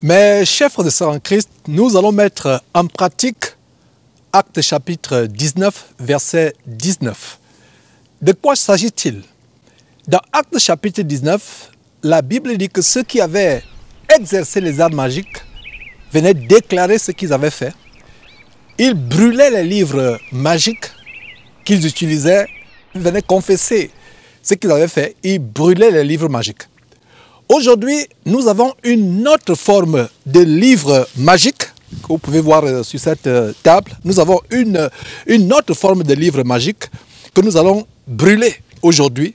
Mes chers frères et sœurs en Christ, nous allons mettre en pratique Actes chapitre 19, verset 19. De quoi s'agit-il? Dans Actes chapitre 19, la Bible dit que ceux qui avaient exercé les arts magiques venaient déclarer ce qu'ils avaient fait. Ils brûlaient les livres magiques qu'ils utilisaient, ils venaient confesser ce qu'ils avaient fait, ils brûlaient les livres magiques. Aujourd'hui, nous avons une autre forme de livre magique que vous pouvez voir sur cette table. Nous avons une autre forme de livre magique que nous allons brûler aujourd'hui.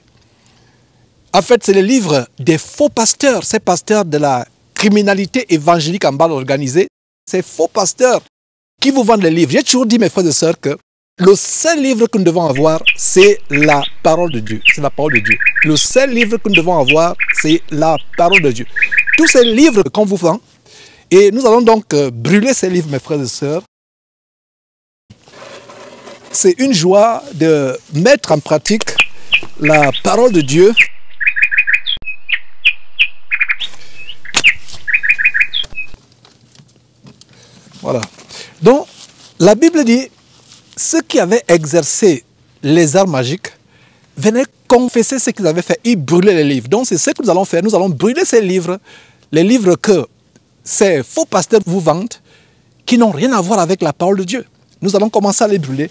En fait, c'est le livre des faux pasteurs, ces pasteurs de la criminalité évangélique en bande organisée. Ces faux pasteurs qui vous vendent les livres. J'ai toujours dit, mes frères et sœurs, que le seul livre que nous devons avoir, c'est la parole de Dieu. C'est la parole de Dieu. Le seul livre que nous devons avoir, c'est la parole de Dieu. Tous ces livres qu'on vous vend, et nous allons donc brûler ces livres, mes frères et sœurs. C'est une joie de mettre en pratique la parole de Dieu. Voilà. Donc, la Bible dit, ceux qui avaient exercé les arts magiques venaient confesser ce qu'ils avaient fait. Ils brûlaient les livres. Donc c'est ce que nous allons faire. Nous allons brûler ces livres, les livres que ces faux pasteurs vous vendent, qui n'ont rien à voir avec la parole de Dieu. Nous allons commencer à les brûler.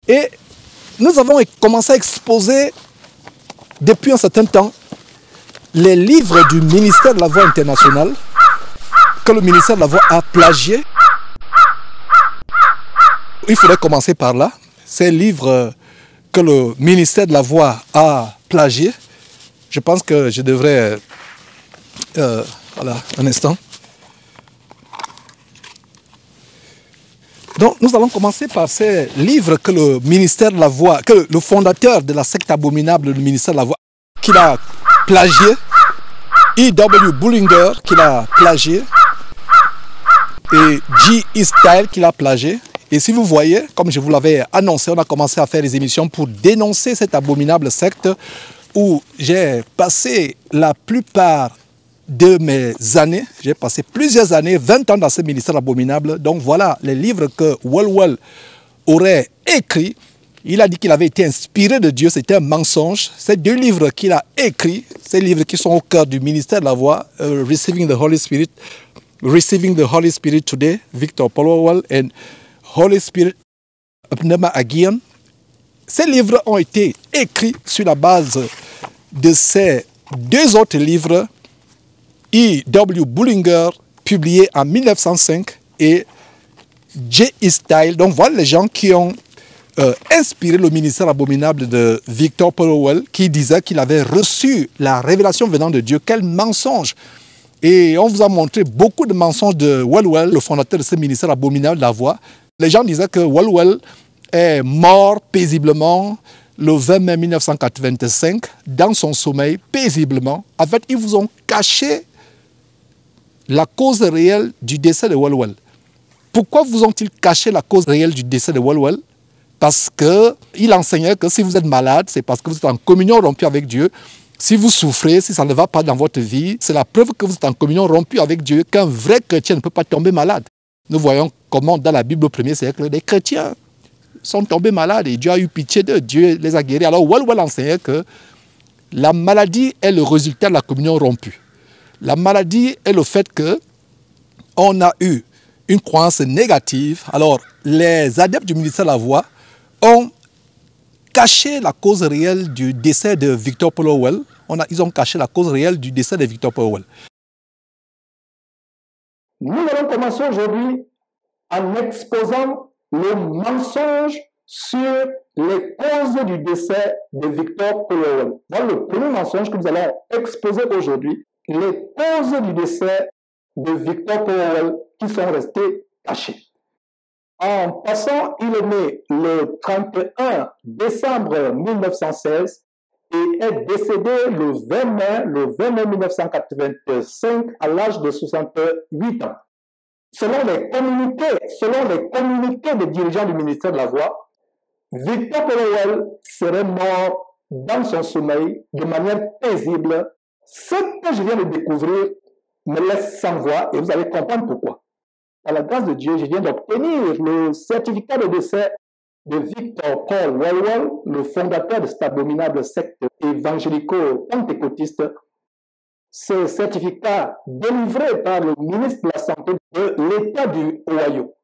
Et nous avons commencé à exposer, depuis un certain temps, les livres du ministère de la Voix internationale, que le ministère de la Voix a plagié. Il faudrait commencer par là. Ces livres que le ministère de la Voix a plagiés. Je pense que je devrais... voilà, un instant. Donc, nous allons commencer par ces livres que le ministère de la Voix, que le fondateur de la secte abominable du ministère de la Voix, qu'il a plagié, E.W. Bullinger, qu'il a plagié, et G.E. Style, qu'il a plagié. Et si vous voyez, comme je vous l'avais annoncé, on a commencé à faire des émissions pour dénoncer cette abominable secte où j'ai passé la plupart de mes années, j'ai passé plusieurs années, 20 ans dans ce ministère abominable. Donc voilà les livres que Walwell aurait écrits. Il a dit qu'il avait été inspiré de Dieu, c'était un mensonge. Ces deux livres qu'il a écrits, ces livres qui sont au cœur du ministère de la Voix, Receiving the Holy Spirit Today, Victor Powell and Holy Spirit, Pneuma Agian. Ces livres ont été écrits sur la base de ces deux autres livres, E.W. Bullinger, publié en 1905, et J.E. Style. Donc voilà les gens qui ont inspiré le ministère abominable de Victor Powell, qui disait qu'il avait reçu la révélation venant de Dieu. Quel mensonge! Et on vous a montré beaucoup de mensonges de Walwell, le fondateur de ce ministère abominable de la Voix. Les gens disaient que Walwell est mort paisiblement le 20 mai 1985, dans son sommeil, paisiblement. En fait, ils vous ont caché la cause réelle du décès de Walwell. Pourquoi vous ont-ils caché la cause réelle du décès de Walwell? Parce qu'il enseignait que si vous êtes malade, c'est parce que vous êtes en communion rompue avec Dieu. Si vous souffrez, si ça ne va pas dans votre vie, c'est la preuve que vous êtes en communion rompue avec Dieu, qu'un vrai chrétien ne peut pas tomber malade. Nous voyons comment dans la Bible au premier siècle, les chrétiens sont tombés malades et Dieu a eu pitié d'eux, Dieu les a guéris. Alors Walwell enseignait que la maladie est le résultat de la communion rompue. La maladie est le fait qu'on a eu une croyance négative. Alors les adeptes du ministère de la Voix ont caché la cause réelle du décès de Victor Powell. Ils ont caché la cause réelle du décès de Victor Powell. Nous allons commencer aujourd'hui en exposant le mensonge sur les causes du décès de Victor Powell. Voilà le premier mensonge que nous allons exposer aujourd'hui, les causes du décès de Victor Powell qui sont restées cachées. En passant, il est né le 31 décembre 1916 et est décédé le 20 mai 1985 à l'âge de 68 ans. Selon les communiqués des dirigeants du ministère de la Voix, Victor Powell serait mort dans son sommeil de manière paisible. Ce que je viens de découvrir me laisse sans voix et vous allez comprendre pourquoi. Par la grâce de Dieu, je viens d'obtenir le certificat de décès de Victor Paul Wellwell, le fondateur de cette abominable secte évangélico-pentecôtiste. Ce certificat délivré par le ministre de la Santé de l'État du Ohio.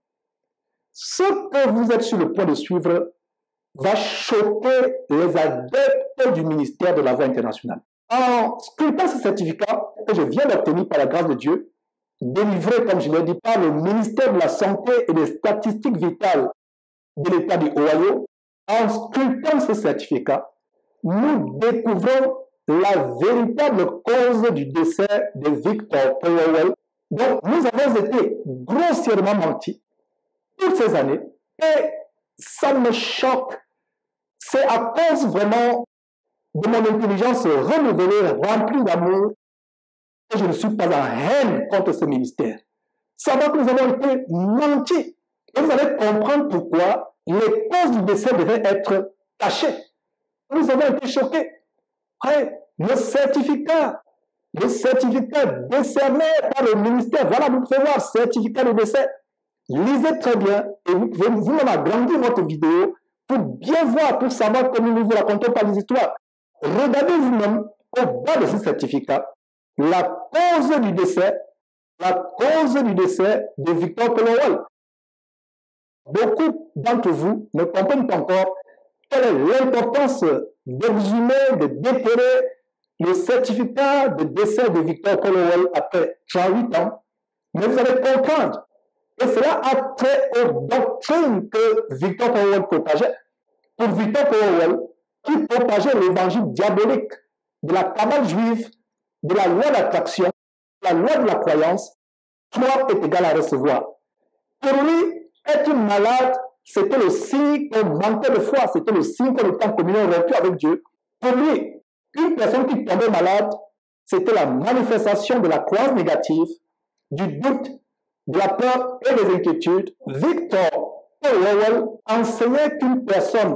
Ce que vous êtes sur le point de suivre va choquer les adeptes du ministère de la Voix internationale. En sculptant ce certificat que je viens d'obtenir par la grâce de Dieu, délivré, comme je l'ai dit, par le ministère de la Santé et des Statistiques Vitales de l'État du Ohio, en sculptant ce certificat, nous découvrons la véritable cause du décès de Victor Powell. Donc, nous avons été grossièrement mentis toutes ces années et ça me choque. C'est à cause vraiment de mon intelligence renouvelée, remplie d'amour, que je ne suis pas en haine contre ce ministère. Savoir que nous avons été mentis. Et vous allez comprendre pourquoi les causes du décès devaient être cachées. Nous avons été choqués. Le certificat décerné par le ministère, voilà, vous pouvez voir, certificat de décès. Lisez très bien et vous pouvez vous-même agrandir votre vidéo pour bien voir, pour savoir comment nous vous racontons pas les histoires. Regardez vous-même au bas de ce certificat la cause du décès de Victor Powell. Beaucoup d'entre vous ne comprennent pas encore quelle est l'importance d'exhumer, de déterrer le certificat de décès de Victor Powell après 38 ans. Mais vous allez comprendre. Et cela a trait aux doctrines que Victor Powell propageait. Pour Victor Powell, qui propageait l'évangile diabolique de la cabale juive, de la loi d'attraction, de la loi de la croyance, toi est égal à recevoir. Pour lui, être malade, c'était le signe qu'on manquait de foi, c'était le signe qu'on était en communion rompue avec Dieu. Pour lui, une personne qui tombait malade, c'était la manifestation de la croyance négative, du doute, de la peur et des inquiétudes. Victor Powell enseignait qu'une personne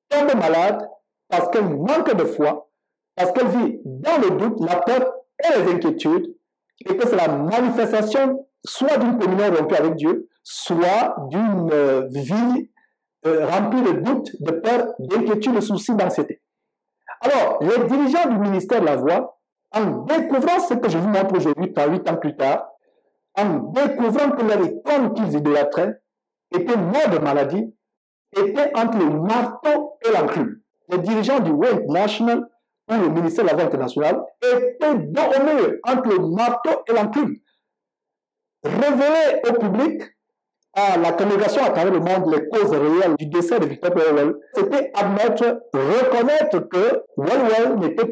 tombe malade parce qu'elle manque de foi, parce qu'elle vit dans le doute, la peur et les inquiétudes, et que c'est la manifestation soit d'une communion rompue avec Dieu, soit d'une vie remplie de doutes, de peur, d'inquiétude, de soucis, d'anxiété. Alors, les dirigeants du ministère de la Voix, en découvrant ce que je vous montre aujourd'hui, 8 ans plus tard, en découvrant que les icônes qu'ils idolâtraient étaient morts de maladie, étaient entre le marteau et l'enclume. Les dirigeants du Way National ou le ministère de la Voix internationale étaient dos au mur entre le marteau et l'enclume. Révéler au public, à la congrégation à travers le monde, les causes réelles du décès de Victor Powell, c'était admettre, reconnaître que Wellwell n'était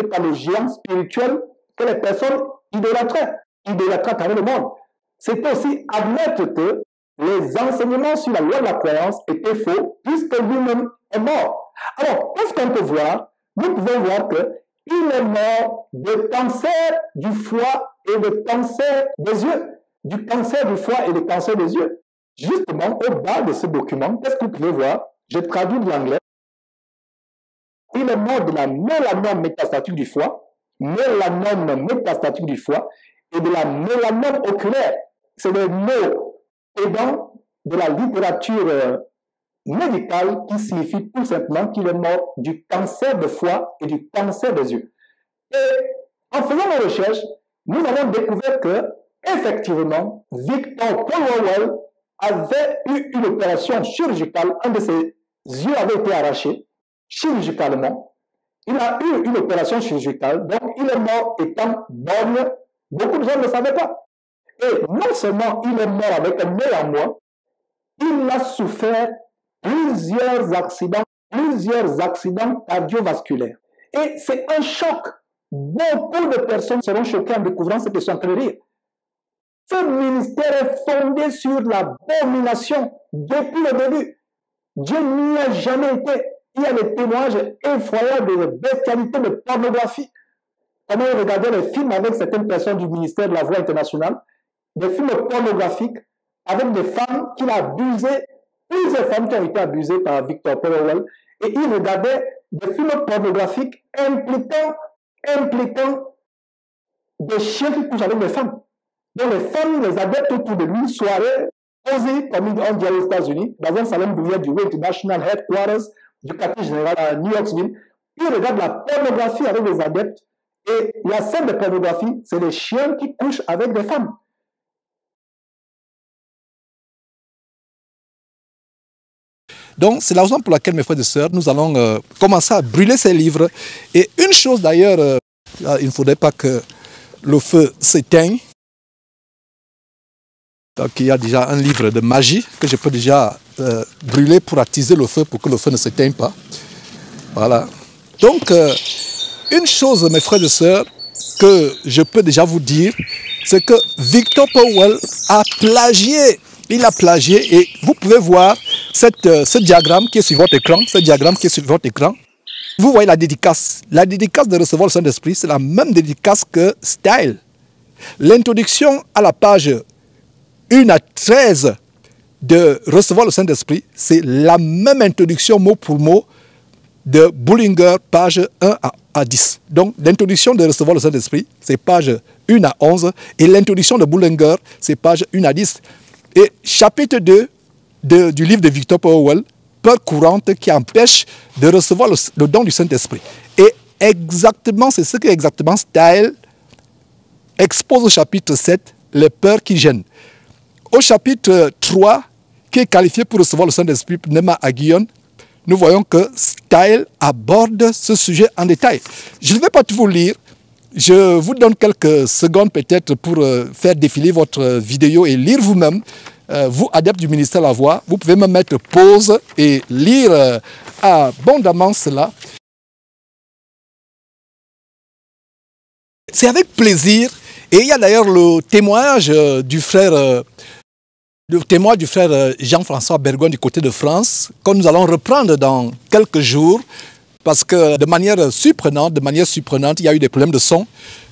pas le géant spirituel que les personnes idolâtraient à travers le monde. C'était aussi admettre que les enseignements sur la loi de la croyance étaient faux, puisque lui-même est mort. Alors, qu'est-ce qu'on peut voir? Nous pouvons voir qu'il est mort de cancer du foie et de cancer des yeux. Du cancer du foie et du cancer des yeux. Justement, au bas de ce document, qu'est-ce que vous pouvez voir? Je traduis de l'anglais. Il est mort de la mélanome métastatique du foie, et de la mélanome oculaire. C'est des mots aidants de la littérature médicale qui signifie tout simplement qu'il est mort du cancer de foie et du cancer des yeux. Et en faisant nos recherches, nous avons découvert que, effectivement, Victor Powell avait eu une opération chirurgicale. Un de ses yeux avait été arraché chirurgicalement. Il a eu une opération chirurgicale, donc il est mort étant borgne. Beaucoup de gens ne le savaient pas. Et non seulement il est mort avec un nez en moins, il a souffert plusieurs accidents cardiovasculaires. Et c'est un choc. Beaucoup de personnes seront choquées en découvrant ce que je suis en train de dire. Ce ministère est fondé sur l'abomination depuis le début. Dieu n'y a jamais été. Il y a des témoignages effroyables de bestialité, de pornographie. Comment il regardait les films avec certaines personnes du ministère de la Voix internationale, des films pornographiques avec des femmes qu'il a abusées, plusieurs femmes qui ont été abusées par Victor Powell, et il regardait des films pornographiques impliquant des chiens qui couchent avec des femmes. Donc les femmes, les adeptes autour de lui, soirée, posées, comme on dit aux États-Unis, dans un salon d'ouvriers du International Headquarters du quartier général à New Yorkville. Ils regardent la pornographie avec les adeptes. Et la scène de pornographie, c'est les chiens qui couchent avec des femmes. Donc, c'est la raison pour laquelle, mes frères et sœurs, nous allons commencer à brûler ces livres. Et une chose d'ailleurs, il ne faudrait pas que le feu s'éteigne. Donc, il y a déjà un livre de magie que je peux déjà brûler pour attiser le feu, pour que le feu ne s'éteigne pas. Voilà. Donc, une chose, mes frères et sœurs, que je peux déjà vous dire, c'est que Victor Powell a plagié. Il a plagié et vous pouvez voir ce diagramme qui est sur votre écran. Ce diagramme qui est sur votre écran. Vous voyez la dédicace. La dédicace de recevoir le Saint-Esprit, c'est la même dédicace que Style. L'introduction à la page 1 à 13 de recevoir le Saint-Esprit, c'est la même introduction mot pour mot de Bullinger, page 1 à 10. Donc, l'introduction de recevoir le Saint-Esprit, c'est page 1 à 11. Et l'introduction de Bullinger, c'est page 1 à 10. Et chapitre 2 du livre de Victor Powell, peur courante qui empêche de recevoir le don du Saint-Esprit. Et exactement, c'est ce que exactement Style expose au chapitre 7, les peurs qui gênent. Au chapitre 3, qui est qualifié pour recevoir le Saint-Esprit, Pneuma Agion, nous voyons que Style aborde ce sujet en détail. Je ne vais pas tout vous lire. Je vous donne quelques secondes peut-être pour faire défiler votre vidéo et lire vous-même. Vous, adeptes du ministère de la Voix, vous pouvez me mettre pause et lire abondamment cela. C'est avec plaisir. Et il y a d'ailleurs le témoignage du frère... Le témoin du frère Jean-François Bergon du côté de France, que nous allons reprendre dans quelques jours, parce que de manière surprenante, il y a eu des problèmes de son.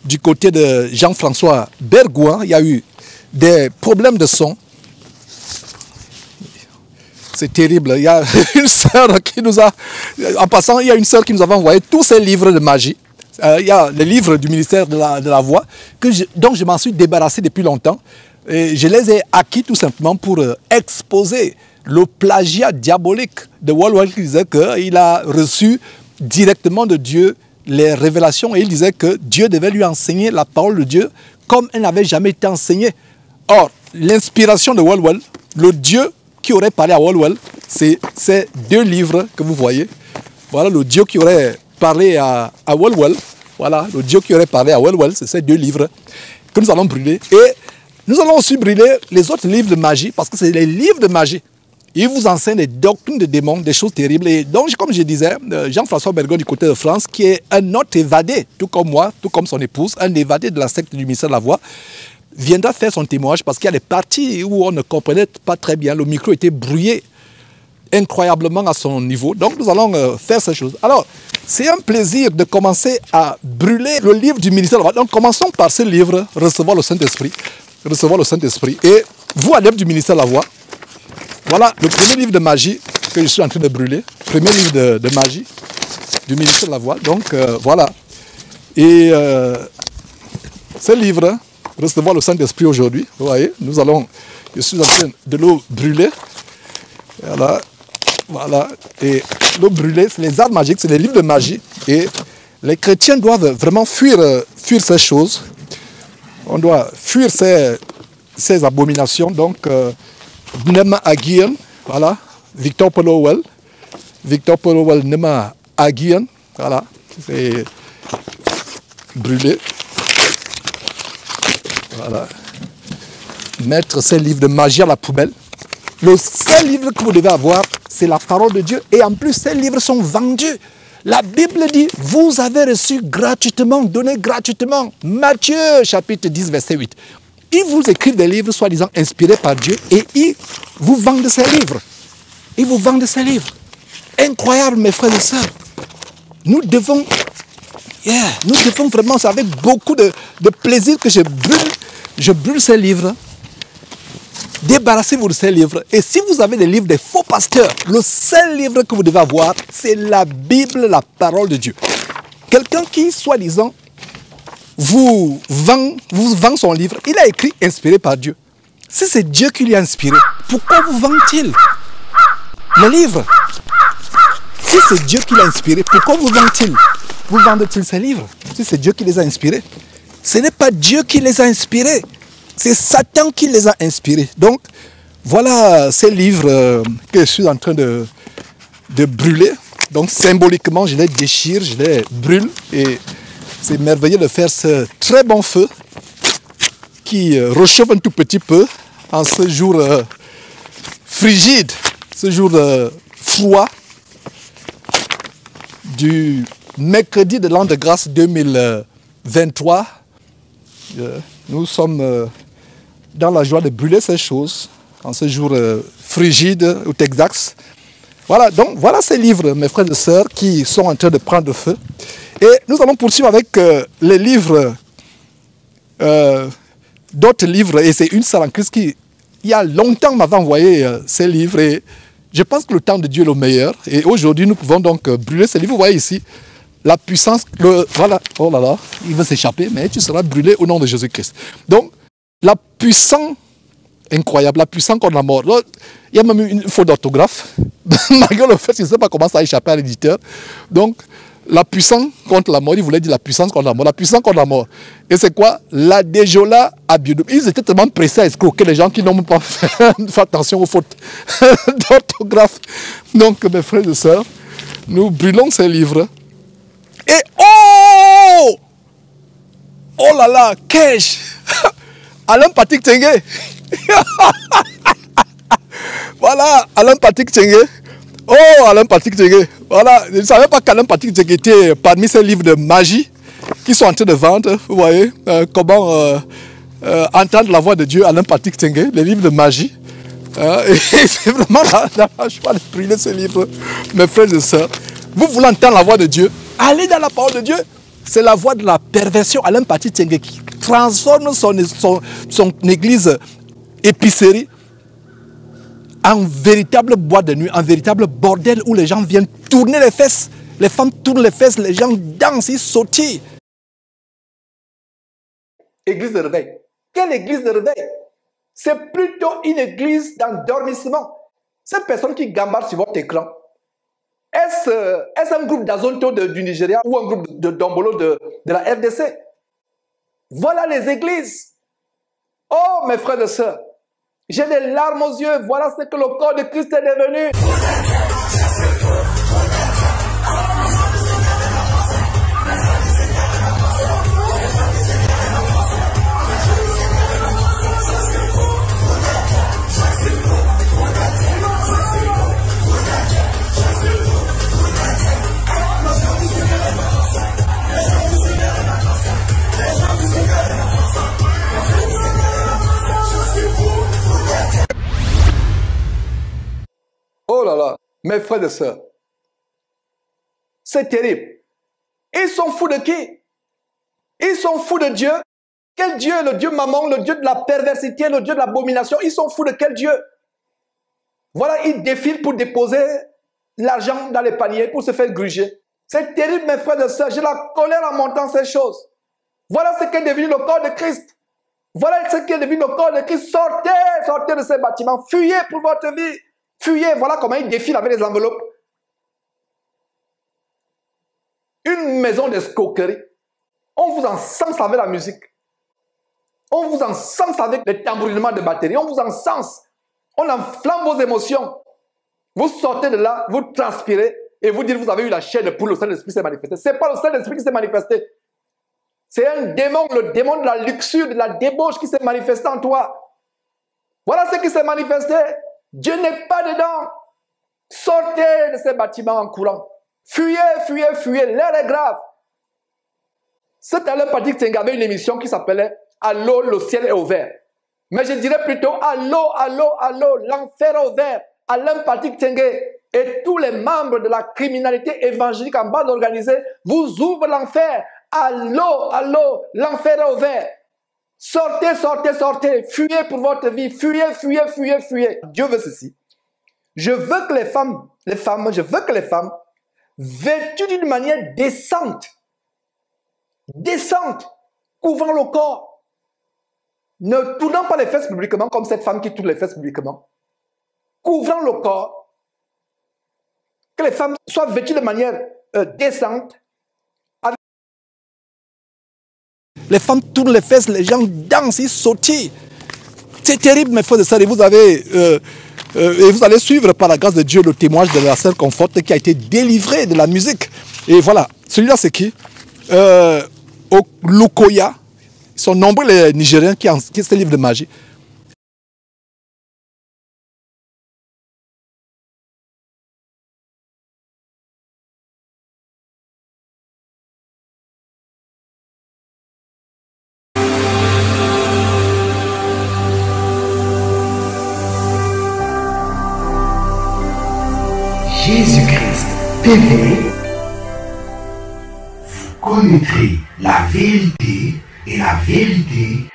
Du côté de Jean-François Bergon, il y a eu des problèmes de son. C'est terrible. Il y a une sœur qui nous a... En passant, il y a une sœur qui nous avait envoyé tous ces livres de magie. Il y a les livres du ministère de la Voix, dont je m'en suis débarrassé depuis longtemps. Et je les ai acquis tout simplement pour exposer le plagiat diabolique de Walwell qui disait qu'il a reçu directement de Dieu les révélations et il disait que Dieu devait lui enseigner la parole de Dieu comme elle n'avait jamais été enseignée. Or, l'inspiration de Walwell, le Dieu qui aurait parlé à Walwell, c'est ces deux livres que vous voyez. Voilà le Dieu qui aurait parlé à Walwell. Voilà, le Dieu qui aurait parlé à Walwell, c'est ces deux livres que nous allons brûler. Et nous allons aussi brûler les autres livres de magie, parce que c'est les livres de magie. Ils vous enseignent des doctrines de démons, des choses terribles. Et donc, comme je disais, Jean-François Bergon du côté de France, qui est un autre évadé, tout comme moi, tout comme son épouse, un évadé de la secte du ministère de la Voix, viendra faire son témoignage, parce qu'il y a des parties où on ne comprenait pas très bien. Le micro était brouillé incroyablement à son niveau. Donc, nous allons faire ces choses. Alors, c'est un plaisir de commencer à brûler le livre du ministère de la Voix. Donc, commençons par ce livre, Recevoir le Saint-Esprit. Recevoir le Saint-Esprit. Et vous, adeptes du ministère de la Voix, voilà le premier livre de magie que je suis en train de brûler. Premier livre de magie du ministère de la Voix. Donc, voilà. Et ce livre, Recevoir le Saint-Esprit aujourd'hui, vous voyez, je suis en train de le brûler. Voilà. Voilà. Et le brûler, c'est les arts magiques, c'est les livres de magie. Et les chrétiens doivent vraiment fuir ces choses. On doit fuir ces abominations. Donc, Pneuma Agion, voilà, Victor Powell, Pneuma Agion, voilà, c'est brûlé. Voilà. Mettre ces livres de magie à la poubelle. Le seul livre que vous devez avoir, c'est la parole de Dieu. Et en plus, ces livres sont vendus. La Bible dit, vous avez reçu gratuitement, donné gratuitement. Matthieu, chapitre 10, verset 8. Ils vous écrivent des livres, soi-disant inspirés par Dieu, et ils vous vendent ces livres. Ils vous vendent ces livres. Incroyable, mes frères et sœurs. Nous devons vraiment, c'est avec beaucoup de plaisir que je brûle ces livres. Débarrassez-vous de ces livres. Et si vous avez des livres des faux pasteurs, le seul livre que vous devez avoir, c'est la Bible, la parole de Dieu. Quelqu'un qui, soi-disant, vous vend son livre, il a écrit inspiré par Dieu. Si c'est Dieu qui lui a inspiré, pourquoi vous vend-il le livre? Si c'est Dieu qui l'a inspiré, pourquoi vous vend-il? Vous vendent-ils ces livres? Si c'est Dieu qui les a inspirés. Ce n'est pas Dieu qui les a inspirés. C'est Satan qui les a inspirés. Donc, voilà ces livres que je suis en train de brûler. Donc, symboliquement, je les déchire, je les brûle. Et c'est merveilleux de faire ce très bon feu qui réchauffe un tout petit peu en ce jour frigide, ce jour froid du mercredi de l'an de grâce 2023. Nous sommes dans la joie de brûler ces choses en ce jour frigide au Texas. Voilà, donc voilà ces livres, mes frères et sœurs, qui sont en train de prendre feu. Et nous allons poursuivre avec les livres, d'autres livres, et c'est une salle en Christ qui, il y a longtemps, m'avait envoyé ces livres, et je pense que le temps de Dieu est le meilleur. Et aujourd'hui, nous pouvons donc brûler ces livres. Vous voyez ici, la puissance, voilà, oh là là, il veut s'échapper, mais tu seras brûlé au nom de Jésus-Christ. Donc, la puissance incroyable, la puissance contre la mort. Donc, il y a même une faute d'orthographe, malgré le fait qu'il ne sait pas comment ça a échappé à l'éditeur. Donc, la puissance contre la mort, il voulait dire la puissance contre la mort. La puissance contre la mort. Et c'est quoi? La déjola abiodum. Ils étaient tellement pressés à escroquer les gens qui n'ont pas fait attention aux fautes d'orthographe. Donc, mes frères et sœurs, nous brûlons ces livres. Et oh! Oh là là, Kesh! Alain Patrick Tengue! Voilà, Alain Patrick Tengue. Oh, Alain Patrick Tengue. Voilà, je ne savais pas qu'Alain Patrick Tengue était parmi ces livres de magie qui sont en train de vendre. Vous voyez, comment entendre la voix de Dieu, Alain Patrick Tengue, les livres de magie. Et c'est vraiment la joie de brûler ces livres, mes frères et sœurs. Vous voulez entendre la voix de Dieu? Allez dans la parole de Dieu. C'est la voix de la perversion. Alain Patrick Tengue qui transforme son église épicerie en véritable boîte de nuit, en véritable bordel où les gens viennent tourner les fesses. Les femmes tournent les fesses, les gens dansent, ils sautillent. Église de réveil. Quelle église de réveil? C'est plutôt une église d'endormissement. Cette personne qui gambarde sur votre écran, est-ce un groupe d'Azonto du Nigeria ou un groupe de Dombolo de la RDC? Voilà les églises. Oh, mes frères et sœurs, j'ai des larmes aux yeux. Voilà ce que le corps de Christ est devenu. Oh là là, mes frères et sœurs, c'est terrible. Ils sont fous de qui? Ils sont fous de Dieu. Quel Dieu? Le Dieu maman, le Dieu de la perversité, le Dieu de l'abomination. Ils sont fous de quel Dieu? Voilà, ils défilent pour déposer l'argent dans les paniers, pour se faire gruger. C'est terrible, mes frères et sœurs. J'ai la colère en montant ces choses. Voilà ce qu'est devenu le corps de Christ. Voilà ce qu'est devenu le corps de Christ. Sortez, sortez de ces bâtiments. Fuyez pour votre vie. Fuyez, voilà comment ils défilent avec les enveloppes. Une maison d'escroquerie. On vous encense avec la musique. On vous encense avec les tambourinements de batterie. On vous encense. On enflamme vos émotions. Vous sortez de là, vous transpirez et vous dites vous avez eu la chair de poule, le Saint-Esprit s'est manifesté. Ce n'est pas le Saint-Esprit qui s'est manifesté. C'est un démon, le démon de la luxure, de la débauche qui s'est manifesté en toi. Voilà ce qui s'est manifesté. Dieu n'est pas dedans. Sortez de ces bâtiments en courant. Fuyez, fuyez, fuyez. L'air est grave. Cet Alain Patrick Tengue avait une émission qui s'appelait Allô, le ciel est ouvert. Mais je dirais plutôt Allô, allô, allô, l'enfer est ouvert. Alain Patrick Tengue et tous les membres de la criminalité évangélique en bande organisée vous ouvrent l'enfer. Allô, allô, l'enfer est ouvert. Sortez, sortez, sortez. Fuyez pour votre vie. Fuyez, fuyez, fuyez, fuyez. Dieu veut ceci. Je veux que les femmes, je veux que les femmes, vêtues d'une manière décente, couvrant le corps, ne tournant pas les fesses publiquement comme cette femme qui tourne les fesses publiquement, couvrant le corps, que les femmes soient vêtues de manière décente. Les femmes tournent les fesses, les gens dansent, ils sautillent. C'est terrible, mes frères et sœurs. Et vous allez suivre par la grâce de Dieu le témoignage de la sœur Comfort qui a été délivrée de la musique. Et voilà, celui-là c'est qui? Au Lukoya. Ils sont nombreux les Nigériens qui ont ce livre de magie. Jésus-Christ TV, vous connaîtrez la vérité et la vérité